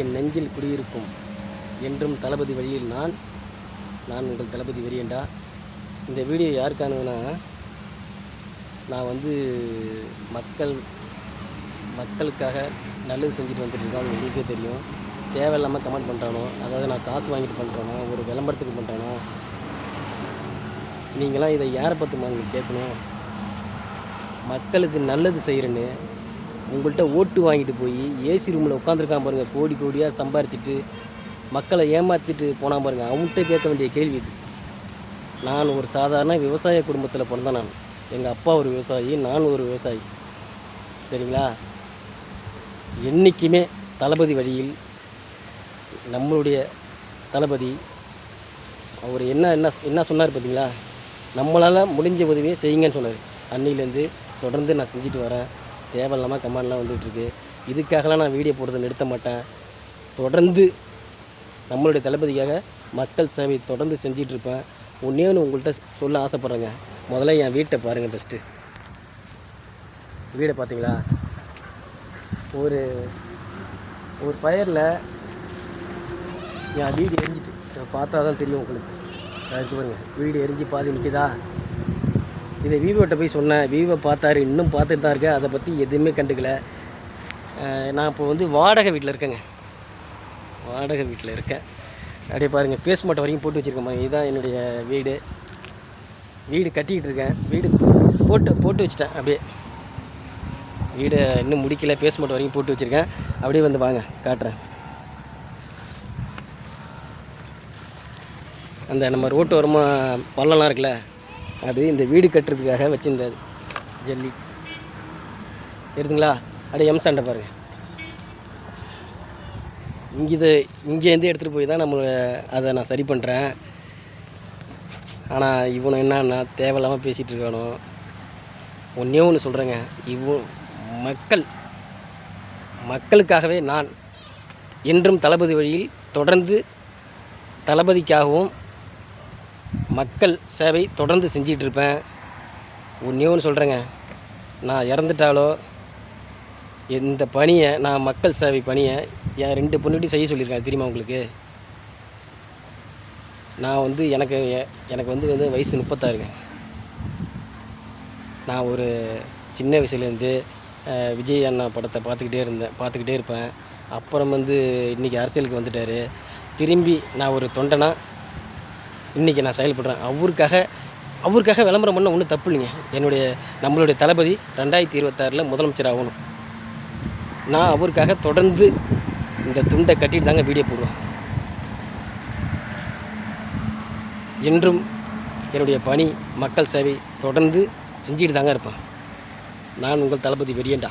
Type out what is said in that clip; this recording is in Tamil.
என் நெஞ்சில் குடியிருக்கும் என்றும் தளபதி வழியில் நான் உங்கள் தளபதி வெறியண்டா. இந்த வீடியோ யாருக்கானுங்கன்னா, நான் வந்து மக்களுக்காக நல்லது செஞ்சுட்டு வந்துட்டுருக்கோம். அது உங்களுக்கே தெரியும். தேவையில்லாமல் கமெண்ட் பண்ணுறானோ, அதாவது நான் காசு வாங்கிட்டு பண்ணுறேனோ, ஒரு விளம்பரத்துக்கு பண்ணுறேனோ, நீங்களாம் இதை யாரை பார்த்து கேட்கணும்? மக்களுக்கு நல்லது செய்கிறேன்னு உங்கள்கிட்ட ஓட்டு வாங்கிட்டு போய் ஏசி ரூமில் உட்காந்துருக்கான் பாருங்கள், கோடி கோடியாக சம்பாரிச்சிட்டு மக்களை ஏமாற்றிட்டு போனால் பாருங்கள், அவங்கள்ட்ட கேட்க வேண்டிய கேள்வி இது. நான் ஒரு சாதாரண விவசாய குடும்பத்தில் பிறந்தேன். நான் எங்கள் அப்பா ஒரு விவசாயி, நான் ஒரு விவசாயி, சரிங்களா? என்றைக்குமே தளபதி வழியில் நம்மளுடைய தளபதி அவர் என்ன சொன்னார் பார்த்தீங்களா? நம்மளால் முடிஞ்ச உதவியை செய்யுங்கன்னு சொன்னார். அன்னிலேருந்து தொடர்ந்து நான் செஞ்சுட்டு வரேன். தேவையில்லாமல் கமெண்ட்லாம் வந்துகிட்ருக்கு. இதுக்காகலாம் நான் வீடியோ போடுறதை நிறுத்த மாட்டேன். தொடர்ந்து நம்மளுடைய தளபதிக்காக மக்கள் சேவை தொடர்ந்து செஞ்சிட்ருப்பேன். ஒன்றே உங்கள்கிட்ட சொல்ல ஆசைப்பட்றேங்க. முதல்ல என் வீட்டை பாருங்கள். ஃபஸ்ட்டு வீடை பார்த்தீங்களா? ஒரு ஃபயரில் என் வீடு எரிஞ்சிட்டு பார்த்தா தான் தெரியும் உங்களுக்கு. அதுக்கு பாருங்க, வீடு எரிஞ்சு பாதி நிற்கிதா? இதை விவோட்ட போய் சொன்னேன். விவோ பார்த்தாரு, இன்னும் பார்த்துட்டு தான் இருக்கேன். அதை பற்றி எதுவுமே கண்டுக்கல. நான் இப்போ வந்து வாடகை வீட்டில் இருக்கேங்க. அப்படியே பாருங்கள், பேஸ்மெண்ட் வரைக்கும் போட்டு வச்சுருக்கேன். இதுதான் என்னுடைய வீடு கட்டிக்கிட்டு இருக்கேன். வீடு போட்டு வச்சுட்டேன். அப்படியே வீடை இன்னும் முடிக்கல, பேஸ்மெண்ட் வரைக்கும் போட்டு வச்சுருக்கேன். அப்படியே வந்து வாங்க காட்டுறேன். அந்த நம்ம ரோட்டு ஓரமாக பள்ளம்லாம் இருக்குல்ல, அது இந்த வீடு கட்டுறதுக்காக வச்சுருந்த ஜல்லி எடுத்துங்களா? அப்படியே எம்சாண்டை பாருங்கள். இங்கேருந்து எடுத்துகிட்டு போய் தான் அதை நான் சரி பண்ணுறேன். ஆனால் இவனை என்னன்னா தேவையில்லாமல் பேசிகிட்டு இருக்கானோ. ஒன்றே ஒன்று சொல்கிறேங்க, மக்களுக்காகவே நான் என்றும் தளபதி வழியில் தொடர்ந்து தளபதிக்காகவும் மக்கள் சேவை தொடர்ந்து செஞ்சிகிட்ருப்பேன். ஒன்றே ஒன்று சொல்கிறேங்க, நான் இறந்துட்டாலோ இந்த பணியை, நான் மக்கள் சேவை பணியை என் 2 பொண்ணுகிட்டையும் செய்ய சொல்லியிருக்கேன். தெரியுமா உங்களுக்கு? நான் வந்து எனக்கு வந்து வயசு 36ங்க. நான் ஒரு சின்ன வயசுலேருந்து விஜய் அண்ணா படத்தை பார்த்துக்கிட்டே இருப்பேன். அப்புறம் வந்து இன்றைக்கி அரசியலுக்கு வந்துட்டார். திரும்பி நான் ஒரு தொண்டனா இன்றைக்கி நான் செயல்படுறேன். அவருக்காக விளம்பரம் பண்ண ஒன்றும் தப்பு இல்லைங்க. நம்மளுடைய தளபதி 2026 முதலமைச்சர் ஆகணும். நான் அவருக்காக தொடர்ந்து இந்த துண்டை கட்டிட்டு தாங்க வீடியோ போடுவேன். என்றும் என்னுடைய பணி மக்கள் சேவை தொடர்ந்து செஞ்சுட்டு தாங்க இருப்பேன். நான் உங்கள் தளபதி வெறியண்டா.